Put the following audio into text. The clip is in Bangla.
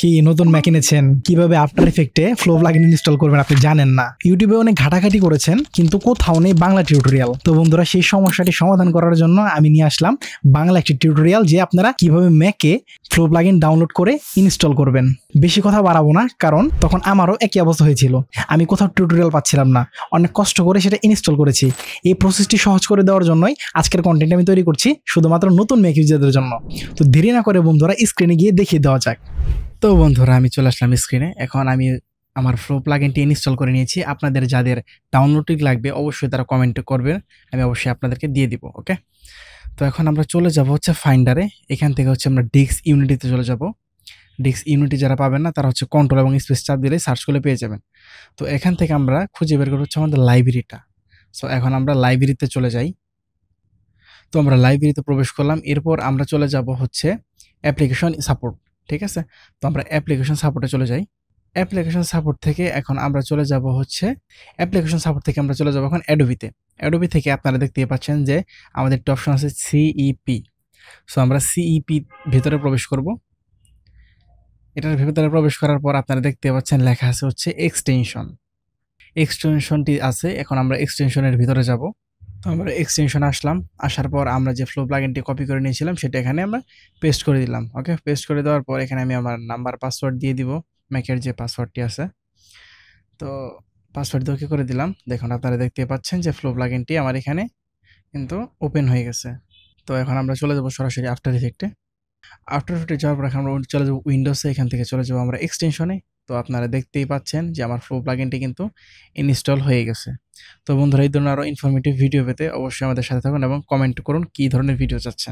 কি নতুন ম্যাক কিনেছেন, কিভাবে আফটার ইফেক্টে ফ্লো প্লাগইন ইনস্টল করবেন আপনি জানেন না, ইউটিউবে অনেক ঘাটাঘাটি করেছেন কিন্তু কোথাও নেই বাংলা টিউটোরিয়াল। তো বন্ধুরা, সেই সমস্যাটি সমাধান করার জন্য আমি নিয়ে আসলাম বাংলা একটি টিউটোরিয়াল, যে আপনারা কিভাবে ম্যাকে ফ্লো প্লাগইন ডাউনলোড করে ইনস্টল করবেন। বেশি কথা বাড়াবো না, কারণ তখন আমারও একই অবস্থা হয়েছিল, আমি কোথাও টিউটোরিয়াল পাচ্ছিলাম না, অনেক কষ্ট করে সেটা ইনস্টল করেছি। এই প্রসেসটি সহজ করে দেওয়ার জন্যই আজকের কন্টেন্ট আমি তৈরি করছি, শুধুমাত্র নতুন ম্যাক ইউজারদের জন্য। তো দেরি না করে বন্ধুরা, স্ক্রিনে গিয়ে দেখিয়ে দেওয়া যাক। তো বন্ধুরা, আমি চলে আসলাম স্ক্রিনে। এখন আমি আমার ফ্লো প্লাগইনটি ইনস্টল করে নিয়েছি। আপনাদের যাদের ডাউনলোডিং লাগবে অবশ্যই তারা কমেন্ট করবেন, আমি অবশ্যই আপনাদেরকে দিয়ে দিব। ওকে, তো এখন আমরা চলে যাব হচ্ছে ফাইন্ডারে। এখান থেকে হচ্ছে আমরা ডিস্ক ইউনিটিতে চলে যাব। ডিস্ক ইউনিটি যারা পাবেন না তারা হচ্ছে কন্ট্রোল এবং স্পেস চাপ দিলে সার্চ করলে পেয়ে যাবেন। তো এখান থেকে আমরা খুঁজে বের করবো হচ্ছে আমাদের লাইব্রেরিটা। সো এখন আমরা লাইব্রেরিতে চলে যাই। তো আমরা লাইব্রেরিতে প্রবেশ করলাম। এরপর আমরা চলে যাব হচ্ছে অ্যাপ্লিকেশন সাপোর্ট। ঠিক আছে, তো আমরা অ্যাপ্লিকেশন সাপোর্টে চলে যাই। অ্যাপ্লিকেশন সাপোর্ট থেকে এখন আমরা চলে যাব হচ্ছে এখন অ্যাডোবিতে। অ্যাডোবি থেকে আপনারা দেখতে পাচ্ছেন যে আমাদের একটা অপশন আছে সিইপি। সো আমরা সিইপি ভিতরে প্রবেশ করব। এটার ভিতরে প্রবেশ করার পর আপনারা দেখতে পাচ্ছেন লেখা আছে হচ্ছে এক্সটেনশনটি আছে। এখন আমরা এক্সটেনশনের ভিতরে যাব। তো আমরা এক্সটেনশন আসলাম। আসার পর আমরা যে ফ্লো প্লাগইনটি কপি করে নিয়েছিলাম সেটা এখানে আমরা পেস্ট করে দিলাম। ওকে, পেস্ট করে দেওয়ার পর এখানে আমি আমার নাম্বার পাসওয়ার্ড দিয়ে দিব, ম্যাকের যে পাসওয়ার্ডটি আছে। তো পাসওয়ার্ড দিয়ে ওকে করে দিলাম। দেখুন আপনারা দেখতে পাচ্ছেন যে ফ্লো প্লাগইনটি আমার এখানে কিন্তু ওপেন হয়ে গেছে। তো এখন আমরা চলে যাব সরাসরি আফটার ইফেক্টে। আফটার ইফেক্টে যাওয়ার পর এখন আমরা চলে যাব উইন্ডোজে। এখান থেকে চলে যাব আমরা এক্সটেনশনে। তো আপনারা দেখতেই পাচ্ছেন যে আমার ফ্লো প্লাগইনটি কিন্তু ইনস্টল হয়ে গেছে। তো বন্ধুরা, এই ধরনের আরও ইনফরমেটিভ ভিডিও পেতে অবশ্যই আমাদের সাথে থাকুন এবং কমেন্ট করুন কী ধরনের ভিডিও চাচ্ছেন।